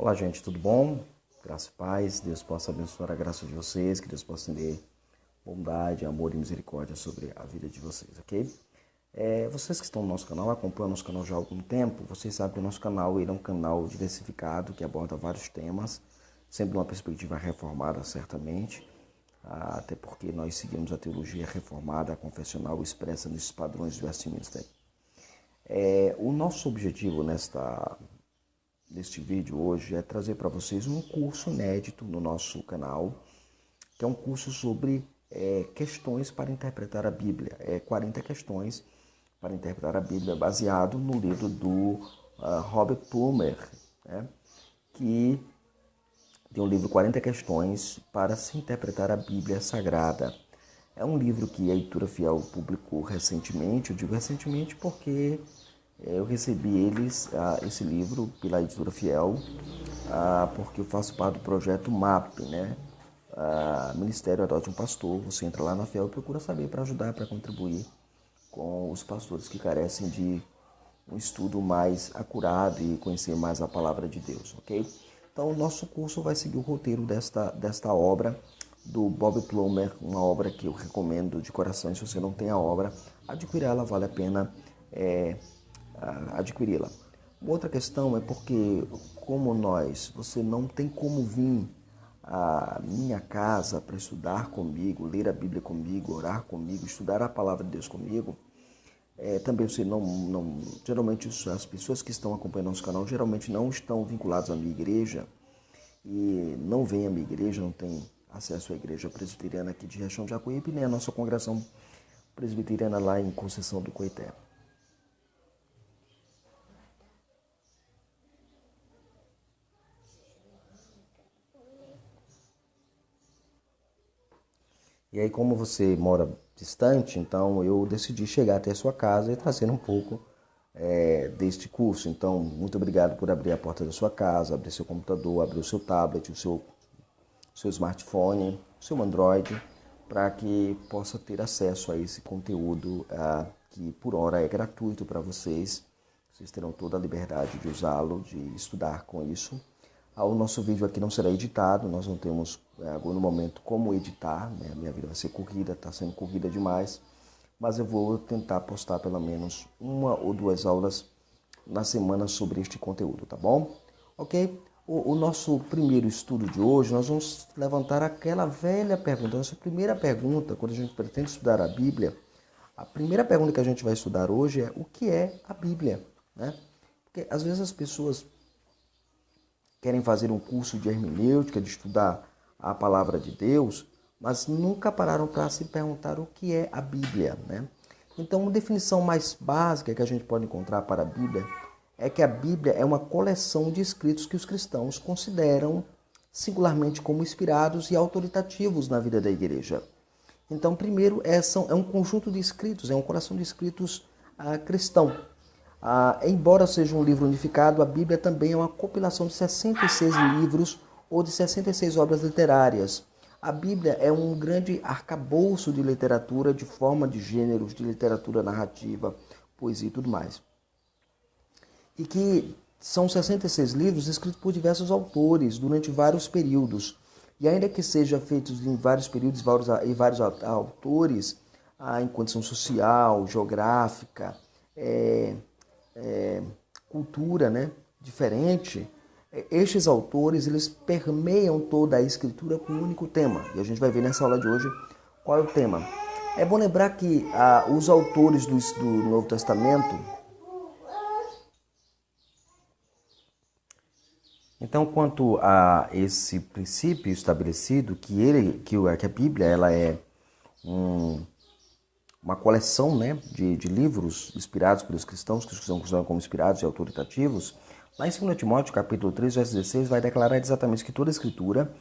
Olá, gente, tudo bom? Graça e paz, Deus possa abençoar a graça de vocês, que Deus possa ter bondade, amor e misericórdia sobre a vida de vocês, ok? Vocês que estão no nosso canal, acompanham o nosso canal já há algum tempo, vocês sabem que o nosso canal ele é um canal diversificado, que aborda vários temas, sempre uma perspectiva reformada, certamente, até porque nós seguimos a teologia reformada, a confessional, expressa nesses padrões de Westminster. O nosso objetivo neste vídeo hoje é trazer para vocês um curso inédito no nosso canal, que é um curso sobre questões para interpretar a Bíblia. 40 questões para interpretar a Bíblia, baseado no livro do Robert Plumer, né? Que tem um livro 40 questões para se interpretar a Bíblia Sagrada. É um livro que a Editora Fiel publicou recentemente. Eu digo recentemente porque eu recebi esse livro pela Editora Fiel, porque eu faço parte do projeto MAP, né? Ministério Adote um Pastor. Você entra lá na Fiel e procura saber para ajudar, para contribuir com os pastores que carecem de um estudo mais acurado e conhecer mais a palavra de Deus, ok? Então, o nosso curso vai seguir o roteiro desta obra do Bob Plumer, uma obra que eu recomendo de coração. Se você não tem a obra, adquiri-la, vale a pena adquiri-la. Uma outra questão é porque, como você não tem como vir à minha casa para estudar comigo, ler a Bíblia comigo, orar comigo, estudar a palavra de Deus comigo. Também você geralmente as pessoas que estão acompanhando nosso canal geralmente não estão vinculadas à minha igreja e não vêm à minha igreja, não tem acesso à igreja presbiteriana aqui de Riachão de Jacuípe, nem a nossa congregação presbiteriana lá em Conceição do Coité. E aí, como você mora distante, então eu decidi chegar até a sua casa e trazer um pouco deste curso. Então, muito obrigado por abrir a porta da sua casa, abrir seu computador, abrir o seu tablet, o seu smartphone, o seu Android, para que possa ter acesso a esse conteúdo que por hora é gratuito para vocês. Vocês terão toda a liberdade de usá-lo, de estudar com isso. O nosso vídeo aqui não será editado, nós não temos no momento como editar, né? Minha vida vai ser corrida, está sendo corrida demais, mas eu vou tentar postar pelo menos 1 ou 2 aulas na semana sobre este conteúdo, tá bom? Ok? O nosso primeiro estudo de hoje, nós vamos levantar aquela velha pergunta, nossa primeira pergunta, quando a gente pretende estudar a Bíblia, a primeira pergunta que a gente vai estudar hoje é: o que é a Bíblia? Né? Porque às vezes as pessoas querem fazer um curso de hermenêutica, de estudar a palavra de Deus, mas nunca pararam para se perguntar o que é a Bíblia, né? Então, uma definição mais básica que a gente pode encontrar para a Bíblia é que a Bíblia é uma coleção de escritos que os cristãos consideram singularmente como inspirados e autoritativos na vida da igreja. Então, primeiro, é um conjunto de escritos, é uma coleção de escritos cristão. Embora seja um livro unificado, a Bíblia também é uma compilação de 66 livros ou de 66 obras literárias. A Bíblia é um grande arcabouço de literatura, de forma de gêneros, de literatura narrativa, poesia e tudo mais. E que são 66 livros escritos por diversos autores durante vários períodos. E ainda que seja feitos em vários períodos e vários autores, em condição social, geográfica, cultura, né, diferente, estes autores eles permeiam toda a escritura com um único tema. E a gente vai ver nessa aula de hoje qual é o tema. É bom lembrar que os autores do Novo Testamento... Então, quanto a esse princípio estabelecido, que a Bíblia ela é uma coleção, né, de livros inspirados pelos cristãos, que os cristãos consideram como inspirados e autoritativos, lá em 2 Timóteo, capítulo 3, verso 16, vai declarar exatamente que toda a escritura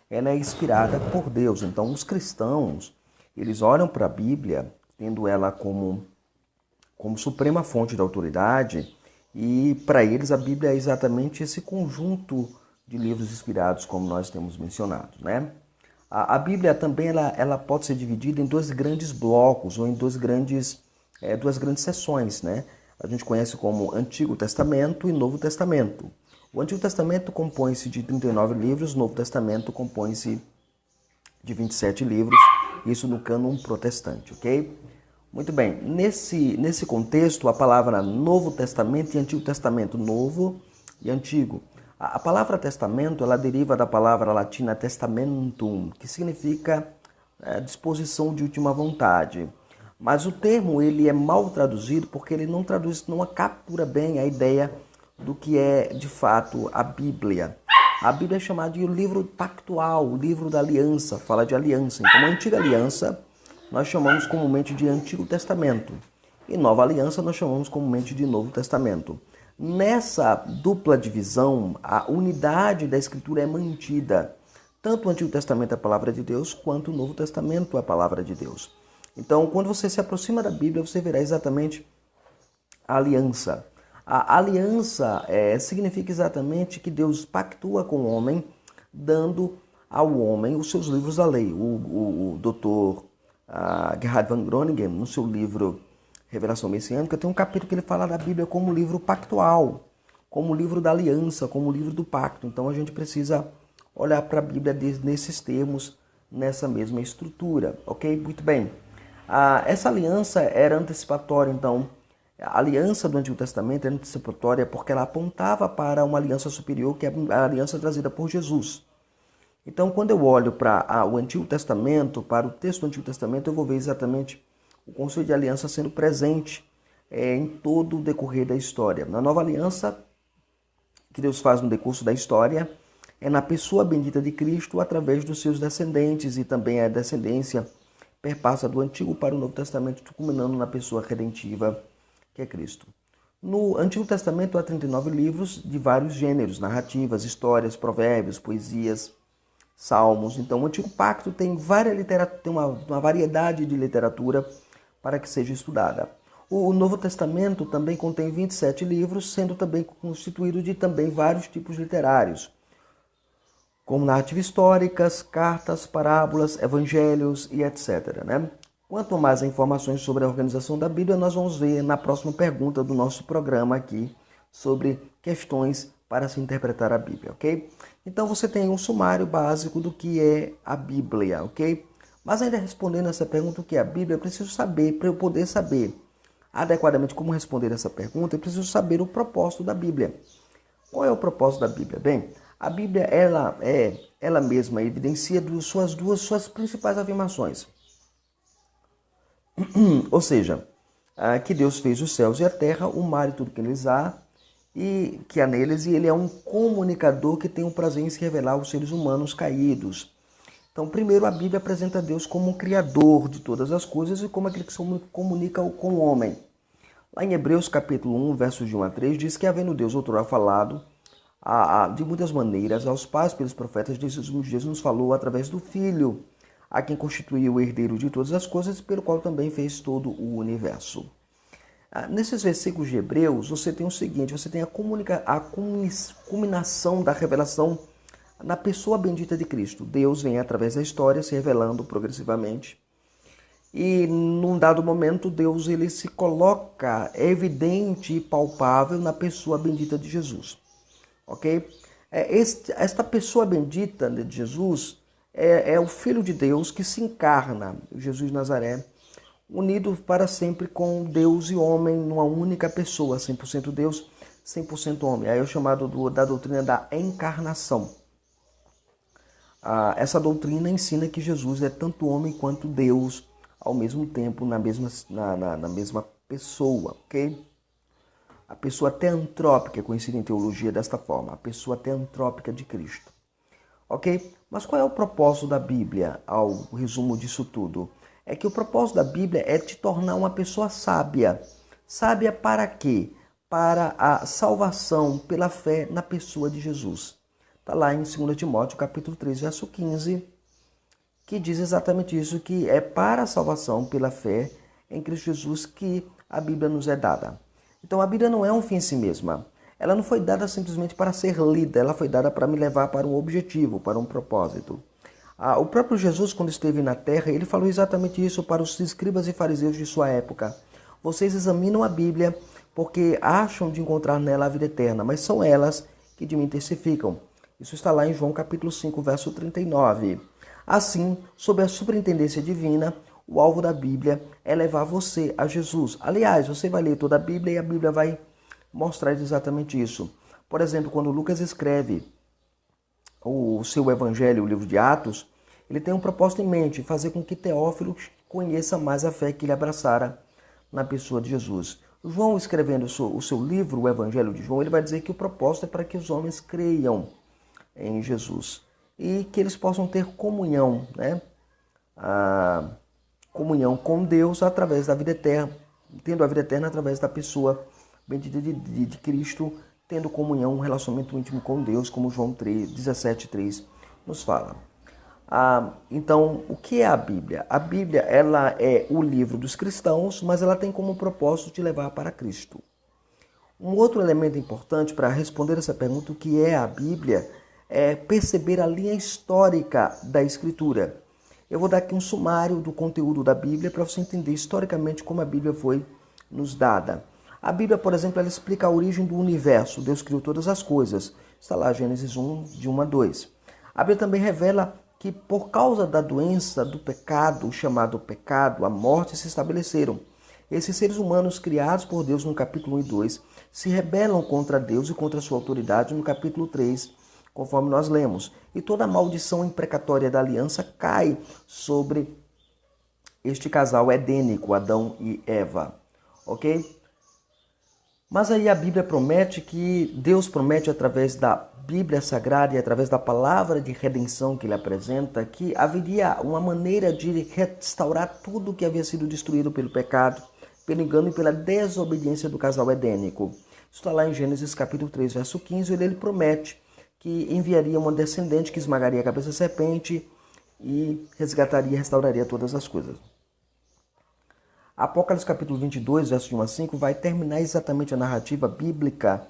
ela é inspirada por Deus. Então, os cristãos, eles olham para a Bíblia, tendo ela como suprema fonte da autoridade, e para eles a Bíblia é exatamente esse conjunto de livros inspirados, como nós temos mencionado, né? A Bíblia também ela pode ser dividida em 2 grandes blocos ou em duas grandes seções, né? A gente conhece como Antigo Testamento e Novo Testamento. O Antigo Testamento compõe-se de 39 livros, o Novo Testamento compõe-se de 27 livros, isso no cânon protestante, ok? Muito bem, nesse contexto, a palavra Novo Testamento e Antigo Testamento, Novo e Antigo. A palavra testamento, ela deriva da palavra latina testamentum, que significa disposição de última vontade. Mas o termo ele é mal traduzido porque ele não captura bem a ideia do que é de fato a Bíblia. A Bíblia é chamada de livro pactual, o livro da aliança, fala de aliança. Então, a antiga aliança nós chamamos comumente de Antigo Testamento e nova aliança nós chamamos comumente de Novo Testamento. Nessa dupla divisão, a unidade da Escritura é mantida. Tanto o Antigo Testamento é a palavra de Deus, quanto o Novo Testamento é a palavra de Deus. Então, quando você se aproxima da Bíblia, você verá exatamente a aliança. A aliança significa exatamente que Deus pactua com o homem, dando ao homem os seus livros da lei. O doutor Gerhard von Groningen, no seu livro Revelação Messiânica, tem um capítulo que ele fala da Bíblia como livro pactual, como livro da aliança, como livro do pacto. Então, a gente precisa olhar para a Bíblia nesses termos, nessa mesma estrutura, ok? Muito bem. Essa aliança era antecipatória, então, a aliança do Antigo Testamento era antecipatória porque ela apontava para uma aliança superior, que é a aliança trazida por Jesus. Então, quando eu olho para o Antigo Testamento, para o texto do Antigo Testamento, eu vou ver exatamente o conceito de aliança sendo presente em todo o decorrer da história. Na nova aliança que Deus faz no decurso da história, é na pessoa bendita de Cristo, através dos seus descendentes, e também a descendência perpassa do Antigo para o Novo Testamento, culminando na pessoa redentiva, que é Cristo. No Antigo Testamento há 39 livros de vários gêneros, narrativas, histórias, provérbios, poesias, salmos. Então, o Antigo Pacto tem uma variedade de literatura para que seja estudada. O Novo Testamento também contém 27 livros, sendo também constituído de também vários tipos literários, como narrativas históricas, cartas, parábolas, evangelhos e etc. Quanto mais informações sobre a organização da Bíblia, nós vamos ver na próxima pergunta do nosso programa aqui, sobre questões para se interpretar a Bíblia, ok? Então você tem um sumário básico do que é a Bíblia, ok? Mas ainda respondendo essa pergunta, o que é a Bíblia, eu preciso saber, para eu poder saber adequadamente como responder essa pergunta, eu preciso saber o propósito da Bíblia. Qual é o propósito da Bíblia? Bem, a Bíblia ela mesma evidencia suas principais afirmações. Ou seja, que Deus fez os céus e a terra, o mar e tudo que neles há, e que há neles, e ele é um comunicador que tem o prazer em se revelar aos seres humanos caídos. Então, primeiro, a Bíblia apresenta Deus como o criador de todas as coisas e como aquele que se comunica com o homem. Lá em Hebreus capítulo 1, versos de 1 a 3, diz que, havendo Deus outrora falado de muitas maneiras aos pais pelos profetas, desses últimos dias nos falou através do Filho, a quem constituiu o herdeiro de todas as coisas, pelo qual também fez todo o universo. Nesses versículos de Hebreus, você tem o seguinte, você tem a culminação da revelação na pessoa bendita de Cristo. Deus vem através da história se revelando progressivamente. E num dado momento, Deus ele se coloca evidente e palpável na pessoa bendita de Jesus. Ok? Esta pessoa bendita de Jesus é o Filho de Deus que se encarna, Jesus de Nazaré, unido para sempre com Deus e homem numa única pessoa, 100% Deus, 100% homem. Aí é o chamado da doutrina da encarnação. Essa doutrina ensina que Jesus é tanto homem quanto Deus ao mesmo tempo, na mesma pessoa, ok? A pessoa teantrópica é conhecida em teologia desta forma, a pessoa teantrópica de Cristo. Ok? Mas qual é o propósito da Bíblia, ao resumo disso tudo? É que o propósito da Bíblia é te tornar uma pessoa sábia. Sábia para quê? Para a salvação pela fé na pessoa de Jesus. Está lá em 2 Timóteo, capítulo 3, verso 15, que diz exatamente isso, que é para a salvação pela fé em Cristo Jesus que a Bíblia nos é dada. Então a Bíblia não é um fim em si mesma. Ela não foi dada simplesmente para ser lida, ela foi dada para me levar para um objetivo, para um propósito. O próprio Jesus, quando esteve na terra, ele falou exatamente isso para os escribas e fariseus de sua época. Vocês examinam a Bíblia porque acham de encontrar nela a vida eterna, mas são elas que de mim testificam. Isso está lá em João capítulo 5, verso 39. Assim, sob a superintendência divina, o alvo da Bíblia é levar você a Jesus. Aliás, você vai ler toda a Bíblia e a Bíblia vai mostrar exatamente isso. Por exemplo, quando Lucas escreve o seu evangelho, o livro de Atos, ele tem um propósito em mente, fazer com que Teófilo conheça mais a fé que ele abraçara na pessoa de Jesus. João, escrevendo o seu livro, o Evangelho de João, ele vai dizer que o propósito é para que os homens creiam em Jesus e que eles possam ter comunhão, né? A comunhão com Deus através da vida eterna, tendo a vida eterna através da pessoa bendita de Cristo, tendo comunhão, um relacionamento íntimo com Deus, como João 17,3 nos fala. Então, o que é a Bíblia? A Bíblia, ela é o livro dos cristãos, mas ela tem como propósito te levar para Cristo. Um outro elemento importante para responder essa pergunta, o que é a Bíblia, é perceber a linha histórica da Escritura. Eu vou dar aqui um sumário do conteúdo da Bíblia para você entender historicamente como a Bíblia foi nos dada. A Bíblia, por exemplo, ela explica a origem do universo. Deus criou todas as coisas. Está lá Gênesis 1, de 1 a 2. A Bíblia também revela que por causa da doença, do pecado, chamado pecado, a morte se estabeleceram. Esses seres humanos criados por Deus no capítulo 1 e 2 se rebelam contra Deus e contra a sua autoridade no capítulo 3, conforme nós lemos. E toda a maldição imprecatória da aliança cai sobre este casal edênico, Adão e Eva. Ok? Mas aí a Bíblia promete que Deus promete através da Bíblia Sagrada e através da palavra de redenção que ele apresenta, que haveria uma maneira de restaurar tudo que havia sido destruído pelo pecado, pelo engano e pela desobediência do casal edênico. Isso está lá em Gênesis capítulo 3, verso 15, onde ele promete que enviaria uma descendente que esmagaria a cabeça da serpente e resgataria e restauraria todas as coisas. Apocalipse capítulo 22, verso de 1 a 5, vai terminar exatamente a narrativa bíblica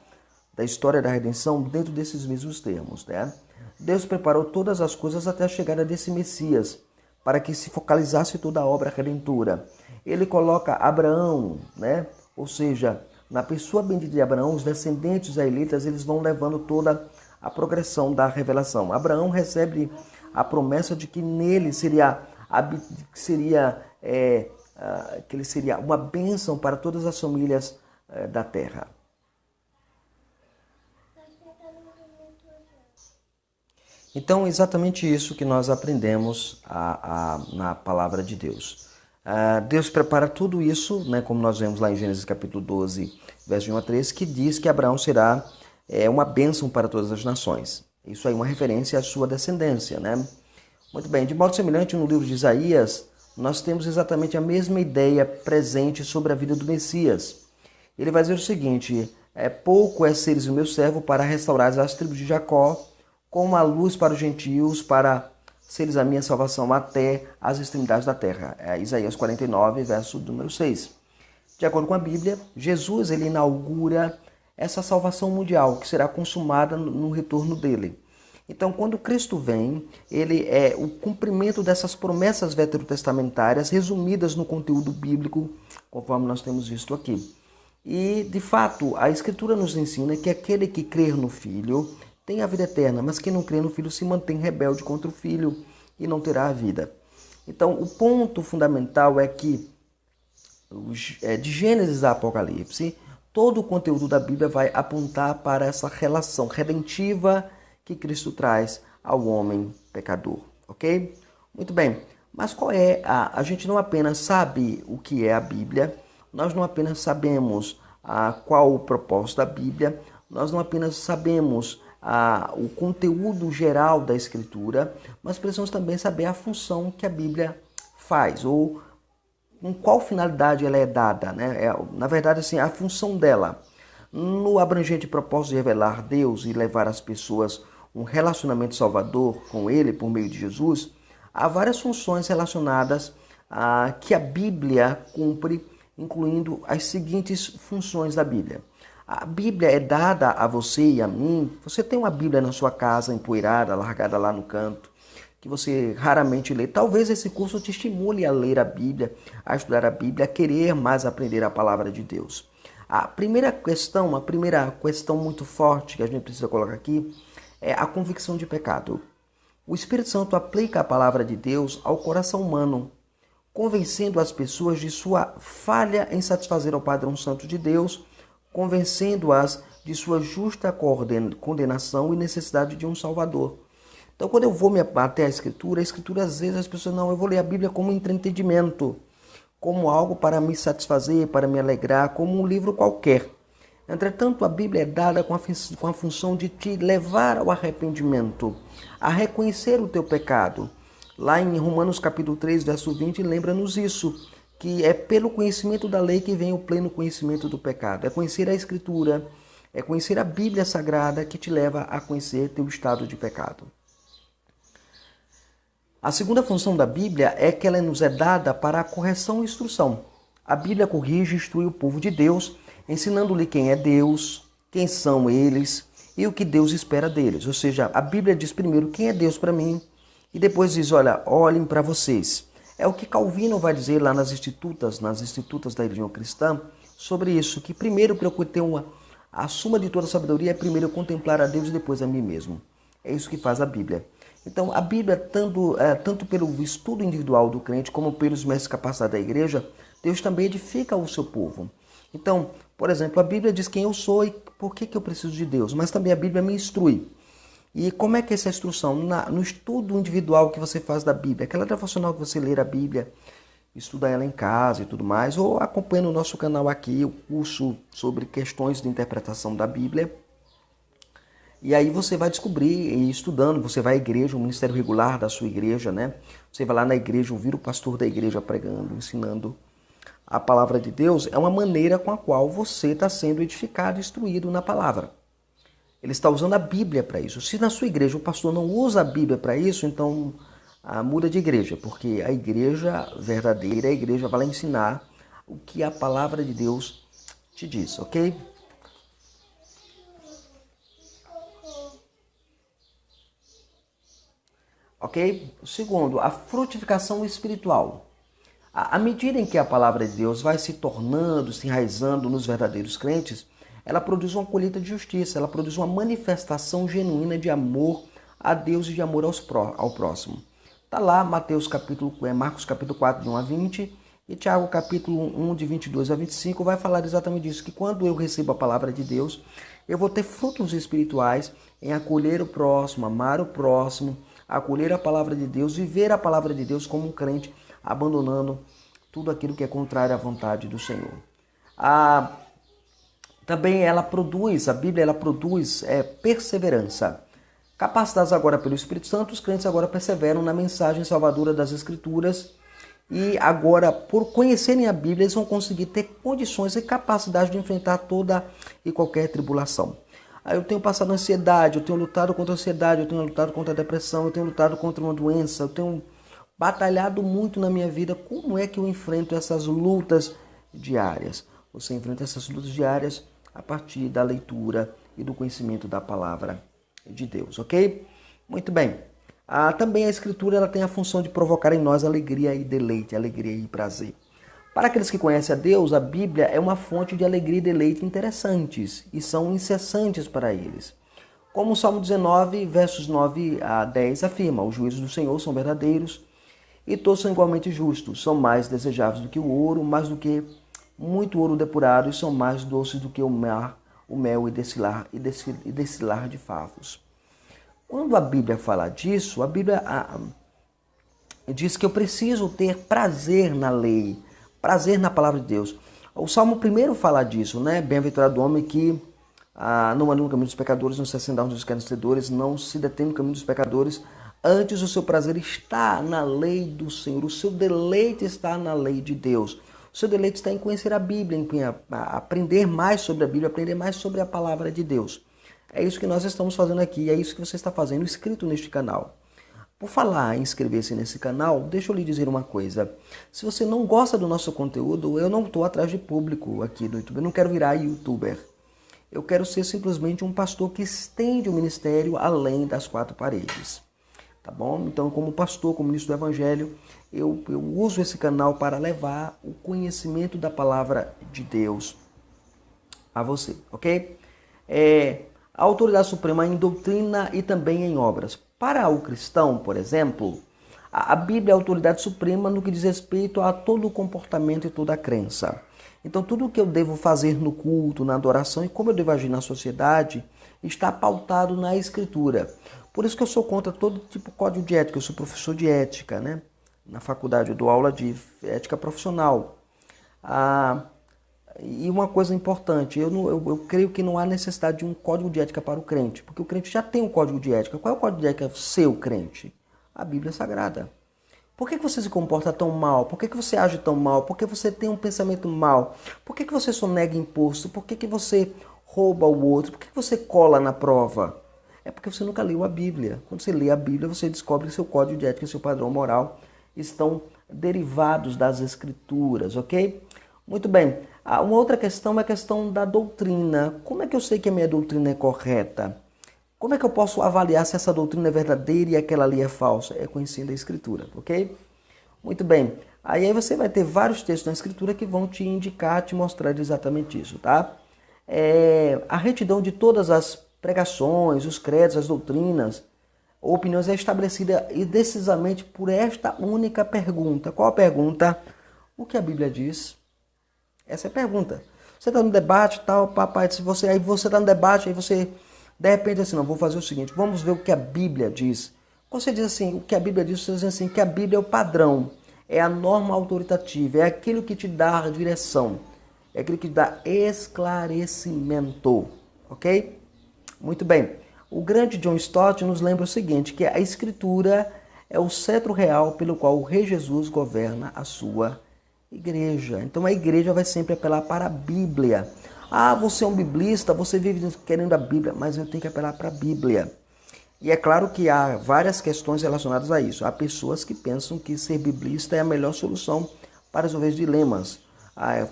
da história da redenção dentro desses mesmos termos, né? Deus preparou todas as coisas até a chegada desse Messias, para que se focalizasse toda a obra redentora. Ele coloca Abraão, né? Ou seja, na pessoa bendita de Abraão, os descendentes israelitas, eles vão levando toda a progressão da revelação. Abraão recebe a promessa de que nele que ele seria uma bênção para todas as famílias da terra. Então, exatamente isso que nós aprendemos na palavra de Deus. Deus prepara tudo isso, né, como nós vemos lá em Gênesis capítulo 12, verso 1 a 3, que diz que Abraão será uma bênção para todas as nações. Isso aí é uma referência à sua descendência, né? Muito bem, de modo semelhante no livro de Isaías, nós temos exatamente a mesma ideia presente sobre a vida do Messias. Ele vai dizer o seguinte: pouco é seres o meu servo para restaurar as tribos de Jacó, como a luz para os gentios, para seres a minha salvação até as extremidades da terra. Isaías 49, verso número 6. De acordo com a Bíblia, Jesus ele inaugura essa salvação mundial que será consumada no retorno dele. Então, quando Cristo vem, ele é o cumprimento dessas promessas veterotestamentárias resumidas no conteúdo bíblico, conforme nós temos visto aqui. E, de fato, a Escritura nos ensina que aquele que crer no Filho tem a vida eterna, mas quem não crê no Filho se mantém rebelde contra o Filho e não terá a vida. Então, o ponto fundamental é que, de Gênesis a Apocalipse, todo o conteúdo da Bíblia vai apontar para essa relação redentiva que Cristo traz ao homem pecador, ok? Muito bem, mas qual é a gente não apenas sabe o que é a Bíblia, nós não apenas sabemos qual o propósito da Bíblia, nós não apenas sabemos o conteúdo geral da Escritura, mas precisamos também saber a função que a Bíblia faz, ou com qual finalidade ela é dada, né? Na verdade, assim, a função dela. No abrangente propósito de revelar Deus e levar as pessoas um relacionamento salvador com Ele por meio de Jesus, há várias funções relacionadas que a Bíblia cumpre, incluindo as seguintes funções da Bíblia. A Bíblia é dada a você e a mim. Você tem uma Bíblia na sua casa, empoeirada, largada lá no canto, que você raramente lê. Talvez esse curso te estimule a ler a Bíblia, a estudar a Bíblia, a querer mais aprender a palavra de Deus. A primeira questão muito forte que a gente precisa colocar aqui é a convicção de pecado. O Espírito Santo aplica a palavra de Deus ao coração humano, convencendo as pessoas de sua falha em satisfazer ao padrão santo de Deus, convencendo-as de sua justa condenação e necessidade de um Salvador. Então, quando eu vou até a Escritura, às vezes as pessoas, não, eu vou ler a Bíblia como entretenimento, como algo para me satisfazer, para me alegrar, como um livro qualquer. Entretanto, a Bíblia é dada com a função de te levar ao arrependimento, a reconhecer o teu pecado. Lá em Romanos capítulo 3, verso 20, lembra-nos isso, que é pelo conhecimento da lei que vem o pleno conhecimento do pecado. É conhecer a Escritura, é conhecer a Bíblia Sagrada que te leva a conhecer teu estado de pecado. A segunda função da Bíblia é que ela nos é dada para a correção e instrução. A Bíblia corrige e instrui o povo de Deus, ensinando-lhe quem é Deus, quem são eles e o que Deus espera deles. Ou seja, a Bíblia diz primeiro quem é Deus para mim e depois diz, olha, olhem para vocês. É o que Calvino vai dizer lá nas institutas da religião cristã sobre isso, que primeiro para eu ter a suma de toda a sabedoria é primeiro eu contemplar a Deus e depois a mim mesmo. É isso que faz a Bíblia. Então, a Bíblia, tanto pelo estudo individual do crente como pelos mestres capacitados da igreja, Deus também edifica o seu povo. Então, por exemplo, a Bíblia diz quem eu sou e por que eu preciso de Deus, mas também a Bíblia me instrui. E como é que é essa instrução? No estudo individual que você faz da Bíblia, aquela devocional que você lê a Bíblia, estuda ela em casa e tudo mais, ou acompanha no nosso canal aqui o curso sobre questões de interpretação da Bíblia. E aí você vai descobrir, e estudando, você vai à igreja, o ministério regular da sua igreja, né? Você vai lá na igreja, ouvir o pastor da igreja pregando, ensinando a palavra de Deus. É uma maneira com a qual você está sendo edificado, instruído na palavra. Ele está usando a Bíblia para isso. Se na sua igreja o pastor não usa a Bíblia para isso, então muda de igreja, porque a igreja verdadeira, a igreja vai lá ensinar o que a palavra de Deus te diz, ok? Ok? Segundo, a frutificação espiritual. À medida em que a palavra de Deus vai se tornando, se enraizando nos verdadeiros crentes, ela produz uma colheita de justiça, ela produz uma manifestação genuína de amor a Deus e de amor ao próximo. Está lá Marcos capítulo 4, de 1 a 20, e Tiago capítulo 1, de 22 a 25, vai falar exatamente disso, que quando eu recebo a palavra de Deus, eu vou ter frutos espirituais em acolher o próximo, amar o próximo, acolher a palavra de Deus, viver a palavra de Deus como um crente, abandonando tudo aquilo que é contrário à vontade do Senhor. Também a Bíblia produz perseverança. Capacitados agora pelo Espírito Santo, os crentes agora perseveram na mensagem salvadora das Escrituras e agora, por conhecerem a Bíblia, eles vão conseguir ter condições e capacidade de enfrentar toda e qualquer tribulação. Eu tenho passado ansiedade, eu tenho lutado contra a ansiedade, eu tenho lutado contra a depressão, eu tenho lutado contra uma doença, eu tenho batalhado muito na minha vida. Como é que eu enfrento essas lutas diárias? Você enfrenta essas lutas diárias a partir da leitura e do conhecimento da palavra de Deus, ok? Muito bem. Também a Escritura ela tem a função de provocar em nós alegria e deleite, alegria e prazer. Para aqueles que conhecem a Deus, a Bíblia é uma fonte de alegria e deleite interessantes e são incessantes para eles. Como o Salmo 19, versos 9 a 10 afirma, os juízos do Senhor são verdadeiros e todos são igualmente justos, são mais desejáveis do que o ouro, mais do que muito ouro depurado, e são mais doces do que o mel e destilar de favos. Quando a Bíblia fala disso, a Bíblia diz que eu preciso ter prazer na lei, prazer na palavra de Deus. O Salmo primeiro fala disso, né? Bem-aventurado o homem que não anda no caminho dos pecadores, não se assenta dos escarnecedores, não se detém no caminho dos pecadores. Antes o seu prazer está na lei do Senhor, o seu deleite está na lei de Deus. O seu deleite está em conhecer a Bíblia, em aprender mais sobre a Bíblia, aprender mais sobre a palavra de Deus. É isso que nós estamos fazendo aqui, é isso que você está fazendo, inscrito neste canal. Por falar em inscrever-se nesse canal, deixa eu lhe dizer uma coisa. Se você não gosta do nosso conteúdo, eu não estou atrás de público aqui do YouTube. Eu não quero virar youtuber. Eu quero ser simplesmente um pastor que estende o ministério além das quatro paredes. Tá bom? Então, como pastor, como ministro do Evangelho, eu uso esse canal para levar o conhecimento da palavra de Deus a você, ok? A autoridade suprema em doutrina e também em obras. Para o cristão, por exemplo, a Bíblia é a autoridade suprema no que diz respeito a todo o comportamento e toda a crença. Então, tudo o que eu devo fazer no culto, na adoração e como eu devo agir na sociedade está pautado na Escritura. Por isso que eu sou contra todo tipo de código de ética. Eu sou professor de ética, né? Na faculdade eu dou aula de ética profissional. E uma coisa importante, eu creio que não há necessidade de um código de ética para o crente, porque o crente já tem um código de ética. Qual é o código de ética seu, crente? A Bíblia Sagrada. Por que você se comporta tão mal? Por que você age tão mal? Por que você tem um pensamento mal? Por que você sonega imposto? Por que você rouba o outro? Por que você cola na prova? É porque você nunca leu a Bíblia. Quando você lê a Bíblia, você descobre que seu código de ética e seu padrão moral estão derivados das Escrituras, ok? Muito bem. Uma outra questão é a questão da doutrina. Como é que eu sei que a minha doutrina é correta? Como é que eu posso avaliar se essa doutrina é verdadeira e aquela ali é falsa? É conhecendo a Escritura, ok? Muito bem. Aí você vai ter vários textos na Escritura que vão te indicar, te mostrar exatamente isso, tá? A retidão de todas as pregações, os credos, as doutrinas, opiniões é estabelecida decisamente por esta única pergunta. Qual a pergunta? O que a Bíblia diz? Essa é a pergunta. Você está no debate, tal, papai, aí você está no debate, aí você, de repente, assim, não, vou fazer o seguinte, vamos ver o que a Bíblia diz. Quando você diz assim, o que a Bíblia diz, você diz assim, que a Bíblia é o padrão, é a norma autoritativa, é aquilo que te dá a direção, é aquilo que te dá esclarecimento, ok? Muito bem. O grande John Stott nos lembra o seguinte, que a Escritura é o cetro real pelo qual o Rei Jesus governa a sua igreja. Então a igreja vai sempre apelar para a Bíblia. Você é um biblista, você vive querendo a Bíblia, mas eu tenho que apelar para a Bíblia. E é claro que há várias questões relacionadas a isso. Há pessoas que pensam que ser biblista é a melhor solução para resolver dilemas.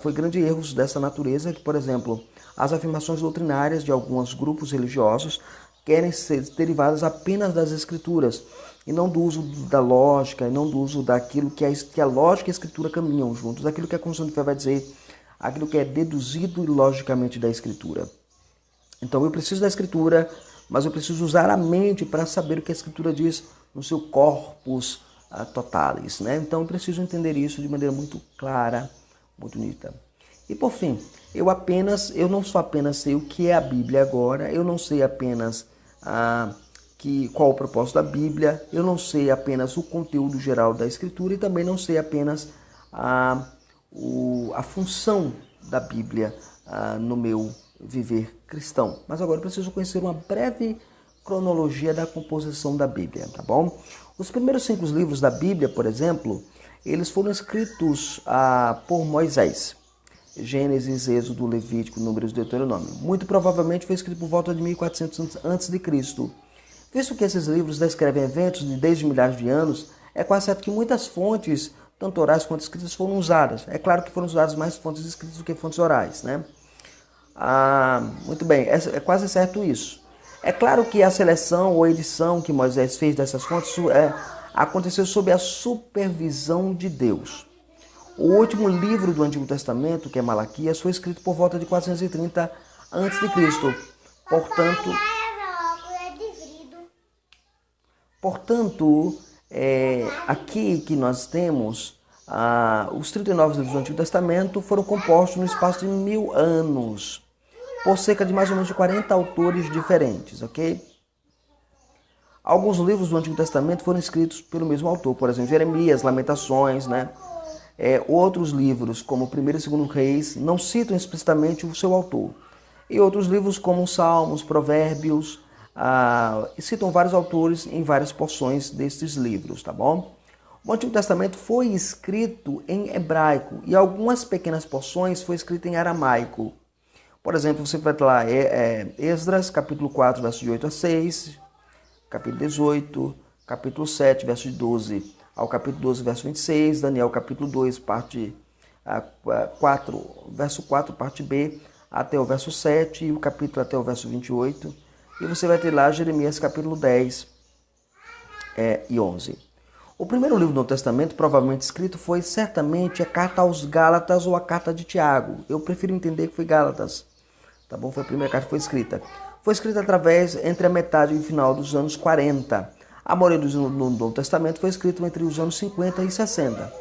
Foi grandes erros dessa natureza que, por exemplo, as afirmações doutrinárias de alguns grupos religiosos querem ser derivadas apenas das Escrituras e não do uso da lógica, e não do uso daquilo que a lógica e a Escritura caminham juntos, daquilo que a Confissão de Fé vai dizer, aquilo que é deduzido logicamente da Escritura. Então eu preciso da Escritura, mas eu preciso usar a mente para saber o que a Escritura diz no seu corpus totalis, né? Então eu preciso entender isso de maneira muito clara, muito nítida. E por fim, eu não só apenas sei o que é a Bíblia agora, eu não sei apenas qual o propósito da Bíblia, eu não sei apenas o conteúdo geral da Escritura e também não sei apenas a função da Bíblia no meu viver cristão. Mas agora eu preciso conhecer uma breve cronologia da composição da Bíblia, tá bom? Os primeiros 5 livros da Bíblia, por exemplo, eles foram escritos por Moisés. Gênesis, Êxodo, Levítico, Números e Deuteronômio. Muito provavelmente foi escrito por volta de 1400 a.C. Visto que esses livros descrevem eventos de desde milhares de anos, é quase certo que muitas fontes, tanto orais quanto escritas, foram usadas. É claro que foram usadas mais fontes escritas do que fontes orais, né? Muito bem, é quase certo isso. É claro que a seleção ou edição que Moisés fez dessas fontes aconteceu sob a supervisão de Deus. O último livro do Antigo Testamento, que é Malaquias, foi escrito por volta de 430 a.C. Portanto, aqui que nós temos os 39 livros do Antigo Testamento foram compostos no espaço de 1000 anos, por cerca de mais ou menos 40 autores diferentes, ok? Alguns livros do Antigo Testamento foram escritos pelo mesmo autor, por exemplo, Jeremias, Lamentações, né? Outros livros, como 1º e 2º Reis, não citam explicitamente o seu autor. E outros livros, como Salmos, Provérbios, citam vários autores em várias porções destes livros, tá bom? O Antigo Testamento foi escrito em hebraico e algumas pequenas porções foi escrito em aramaico. Por exemplo, você vai ter lá Esdras, capítulo 4, versos de 8 a 6, capítulo 18, capítulo 7, versos de 12 ao capítulo 12, verso 26, Daniel, capítulo 2, parte 4, verso 4, parte B, até o verso 7, e o capítulo até o verso 28. E você vai ter lá Jeremias, capítulo 10 e 11. O primeiro livro do Novo Testamento, provavelmente escrito, foi certamente a carta aos Gálatas ou a carta de Tiago. Eu prefiro entender que foi Gálatas. tá bom? Foi a primeira carta que foi escrita. Foi escrita entre a metade e o final dos anos 40. A maioria do Novo Testamento foi escrito entre os anos 50 e 60.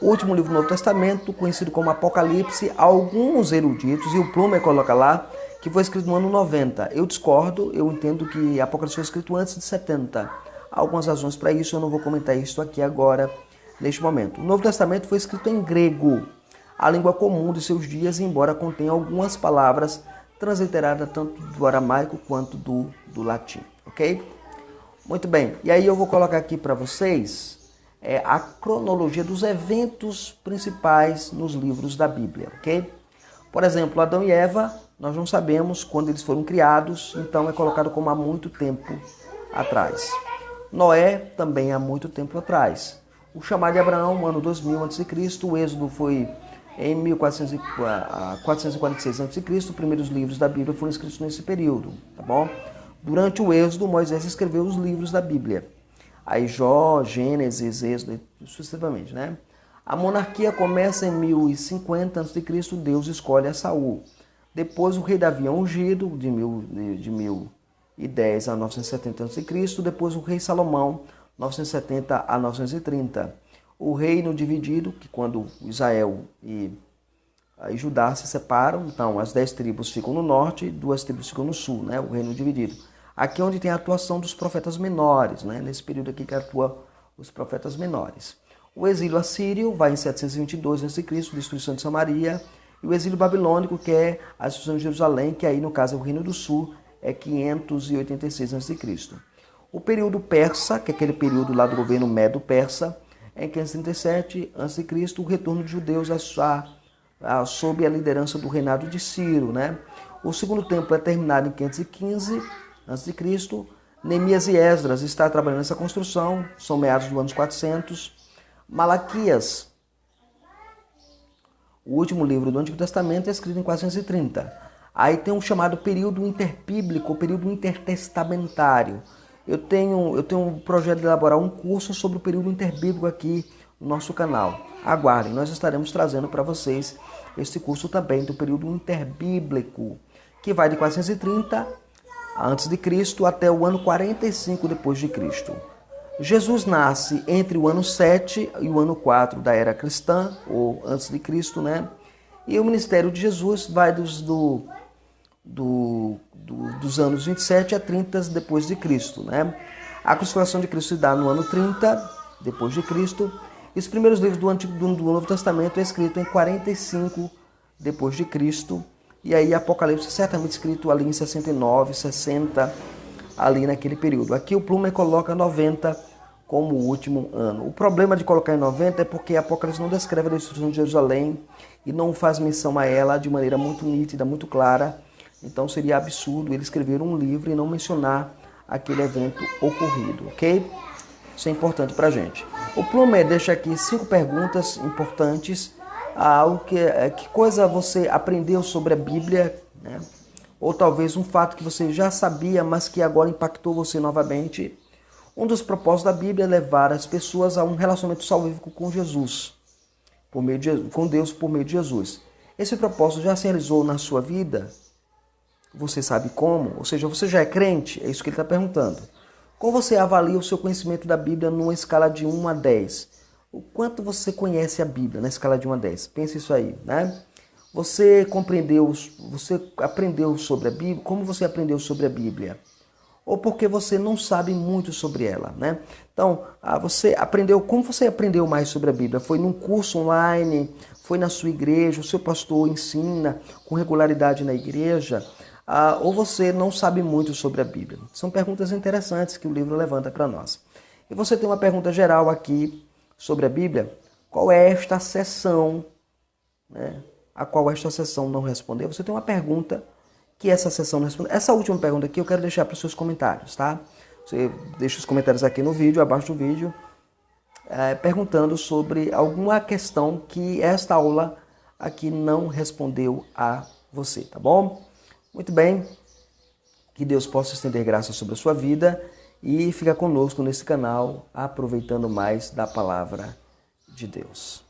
O último livro do Novo Testamento, conhecido como Apocalipse, alguns eruditos, e o Plumer coloca lá, que foi escrito no ano 90. Eu discordo, eu entendo que Apocalipse foi escrito antes de 70. Há algumas razões para isso, eu não vou comentar isso aqui agora, neste momento. O Novo Testamento foi escrito em grego, a língua comum de seus dias, embora contenha algumas palavras transliteradas tanto do aramaico quanto do latim, ok? Muito bem, e aí eu vou colocar aqui para vocês a cronologia dos eventos principais nos livros da Bíblia, ok? Por exemplo, Adão e Eva, nós não sabemos quando eles foram criados, então é colocado como há muito tempo atrás. Noé, também há muito tempo atrás. O chamado de Abraão, ano 2000 a.C., o Êxodo foi em 1446 a.C., os primeiros livros da Bíblia foram escritos nesse período, tá bom? Durante o Êxodo, Moisés escreveu os livros da Bíblia. Aí Jó, Gênesis, Êxodo, sucessivamente, né? A monarquia começa em 1050 a.C., Deus escolhe a Saul. Depois o rei Davi é ungido, de 1010 a 970 a.C., depois o rei Salomão, 970 a 930. O reino dividido, que quando Israel e Judá se separam, então as 10 tribos ficam no norte e 2 tribos ficam no sul, né? O reino dividido. Aqui é onde tem a atuação dos profetas menores, né? Nesse período aqui que atua os profetas menores. O exílio assírio vai em 722 a.C., destruição de Samaria, e o exílio babilônico, que é a destruição de Jerusalém, que aí no caso é o reino do sul, é 586 a.C. O período persa, que é aquele período lá do governo Medo-Persa, é em 537 a.C., o retorno de judeus sob a liderança do reinado de Ciro, né? O segundo templo é terminado em 515 a.C., Neemias e Esdras está trabalhando nessa construção, são meados do ano 400. Malaquias, o último livro do Antigo Testamento, é escrito em 430. Aí tem um chamado período interbíblico, período intertestamentário. Eu tenho um projeto de elaborar um curso sobre o período interbíblico aqui no nosso canal. Aguardem, nós estaremos trazendo para vocês esse curso também do período interbíblico, que vai de 430 a.C. até o ano 45 depois de Cristo. Jesus nasce entre o ano 7 e o ano 4 da era cristã, ou antes de Cristo, né? E o ministério de Jesus vai dos anos 27 a 30 depois de Cristo, né? A crucificação de Cristo se dá no ano 30 depois de Cristo. E os primeiros livros do Novo Testamento é escrito em 45 depois de Cristo. E aí Apocalipse é certamente escrito ali em 69, 60, ali naquele período. Aqui o Plumer coloca 90 como o último ano. O problema de colocar em 90 é porque Apocalipse não descreve a destruição de Jerusalém e não faz menção a ela de maneira muito nítida, muito clara. Então seria absurdo ele escrever um livro e não mencionar aquele evento ocorrido, ok? Isso é importante para a gente. O Plumer deixa aqui 5 perguntas importantes. Que coisa você aprendeu sobre a Bíblia, né? Ou talvez um fato que você já sabia, mas que agora impactou você novamente. Um dos propósitos da Bíblia é levar as pessoas a um relacionamento salvífico com Jesus, com Deus por meio de Jesus. Esse propósito já se realizou na sua vida? Você sabe como? Ou seja, você já é crente? É isso que ele está perguntando. Como você avalia o seu conhecimento da Bíblia numa escala de 1 a 10? O quanto você conhece a Bíblia na escala de 1 a 10? Pense isso aí, né? Você aprendeu sobre a Bíblia? Como você aprendeu sobre a Bíblia? Ou porque você não sabe muito sobre ela, né? Então, como você aprendeu mais sobre a Bíblia? Foi num curso online? Foi na sua igreja? O seu pastor ensina com regularidade na igreja? Ou você não sabe muito sobre a Bíblia? São perguntas interessantes que o livro levanta para nós. E você tem uma pergunta geral aqui sobre a Bíblia. Qual é esta seção, né, a qual esta seção não respondeu? Você tem uma pergunta que essa seção não respondeu. Essa última pergunta aqui eu quero deixar para os seus comentários, tá? Você deixa os comentários aqui no vídeo, abaixo do vídeo, perguntando sobre alguma questão que esta aula aqui não respondeu a você, tá bom? Muito bem, que Deus possa estender graça sobre a sua vida e fica conosco nesse canal, aproveitando mais da palavra de Deus.